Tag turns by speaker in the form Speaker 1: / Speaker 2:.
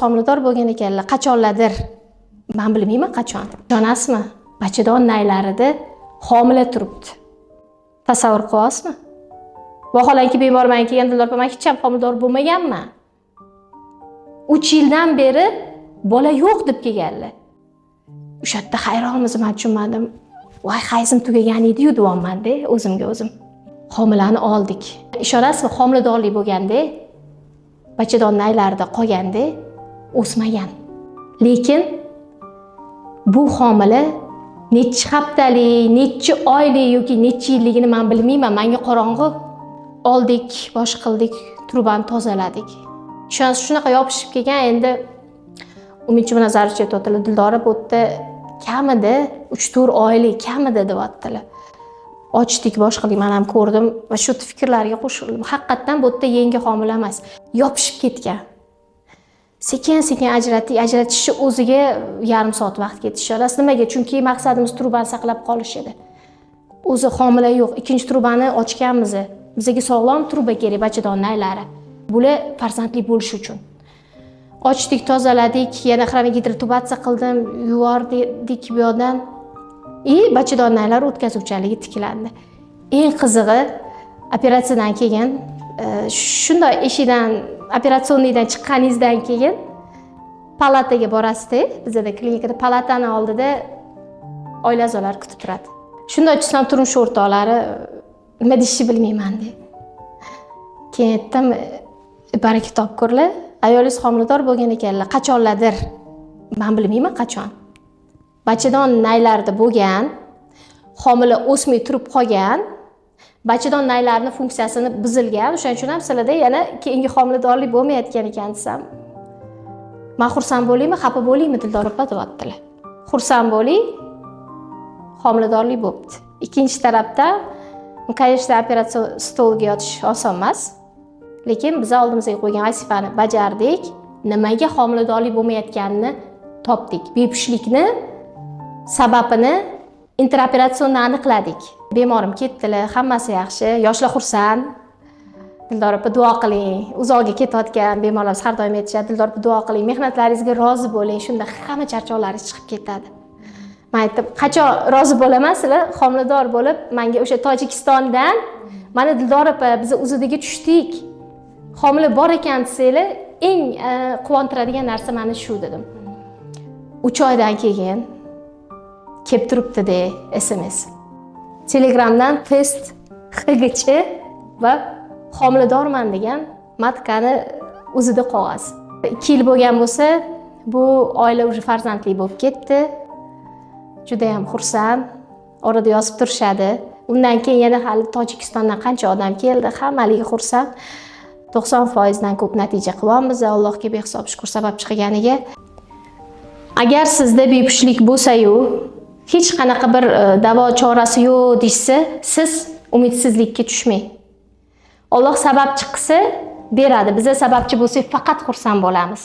Speaker 1: Homilador bo'lgan ekanlar, qachonlardir. Men bilmayman qachon. Ishonasizmi? Bachadon naylarida homila turibdi. Tasavvur qilasizmi? Vaholanki bemor menga kelgan Dildor opa, men hech ham homilador bo'lmaganman. 3 yildan beri bola yo'q deb kelganlar. O'sha yerda hayronmiz, men tushunmadim. Voy, hayzim tugagan edi-yu deyapman-da o'zimga o'zim. Homilani oldik. Ishonasizmi, homiladorlik bo'lganda, bachadon naylarida qolganda o'smagan. Lekin bu homila necha haftalik, necha oylik yoki necha yilligini men bilmayman. Menga qorong'u. Oldik, bosh qildik, trubani tozaladik. Ishonasiz, shunaqa yopishib kelgan, endi umidchi bilan zarur chetyaptilar. Dildora bu yerda kamida 3-4 oylik kamida deyaptilar. Ochdik, bosh qildik, men ham ko'rdim va shu fikrlarga qo'shildim. Haqiqatan bu yerda yangi homila emas, yopishib ketgan. Sekin-sekin ajratishni o'ziga yarim soat vaqt ketdi. Ishonasiz, nimaga? Chunki maqsadimiz trubani saqlab qolish edi. O'zi homila yo'q, ikkinchi trubani ochganmiz. Bizga sog'lom truba kerak, bachadon naylari. Bular farzandli bo'lish uchun. Ochdik, tozaladik, yana hidrotubatsiya qildim, yuvardik bu yoqdan. Bachadon naylar o'tkazuvchanligi tiklandi. Eng qizig'i, operatsiyadan keyin shunday eshikdan, operatsiyondan chiqqaningizdan keyin palataga borasiz, bizda klinikada palatani oldida oila a'zolari kutib turadi. Shunday tushsam, turmush o'rtoqlari nima deyishni bilmayman de. Keyin aytdim, baraka topkurlar, ayolingiz homilador bo'lgan ekanlar, qachonlardir. Men bilmayman qachon. Bachadon naylarida bo'lgan, homila o'smay turib qolgan, bachadon naylarining funksiyasini buzilgan. O'shaning uchun ham sizlarda yana keyingi homiladorlik bo'lmayotgan ekan desam, men xursand bo'lingmi, xafa bo'lingmi Dildor opa deyaptilar. Xursand bo'ling, homiladorlik bo'libdi. Ikkinchi tarafdan, конечно, operatsiya stoliga yotish oson emas. Lekin biz oldimizga qo'ygan vazifani bajardik. Nimaga homiladorlik bo'lmayotganini topdik. Bepushtlikni sababini interoperatsionni aniqladik. Bemorim ketdilar, hammasi yaxshi, yoshlar xursand. Dildor opa duo qiling. Uzoqqa ketayotgan bemorlarimiz har doim aytishadi, Dildor opa duo qiling, mehnatlaringizga rozi bo'ling, shunda hamma charchoqlaringiz chiqib ketadi. Men aytdim, qachon rozi bo'laman sizlar homilador bo'lib, menga o'sha Tojikistondan mana Dildor opa biz uzidiga tushdik. Homila bor ekan desanglar, eng quvontiradigan narsa mana shu dedim. 3 oydan keyin kelib turibdi-da SMS. Telegramdan test HGC va homiladorman degan matkani o'zida qog'oz. 2 yil bo'lgan bo'lsa, bu oila уже farzandli bo'lib ketdi. Juda ham xursand. Orada yozib turishadi. Undan keyin yana hali Tojikistondan qancha odam keldi, hammaligi xursand. 90% dan ko'p natija qilyapmiz. Allohga behisob shukr sabab chiqganiga. Agar sizda bepushtlik bo'lsa-yu, hech qanaqa bir davo chorasi yo'q deysa, siz umidsizlikka tushmang. Alloh sababchi qilsa beradi. Biz sababchi bo'lsak, faqat xursand bo'lamiz.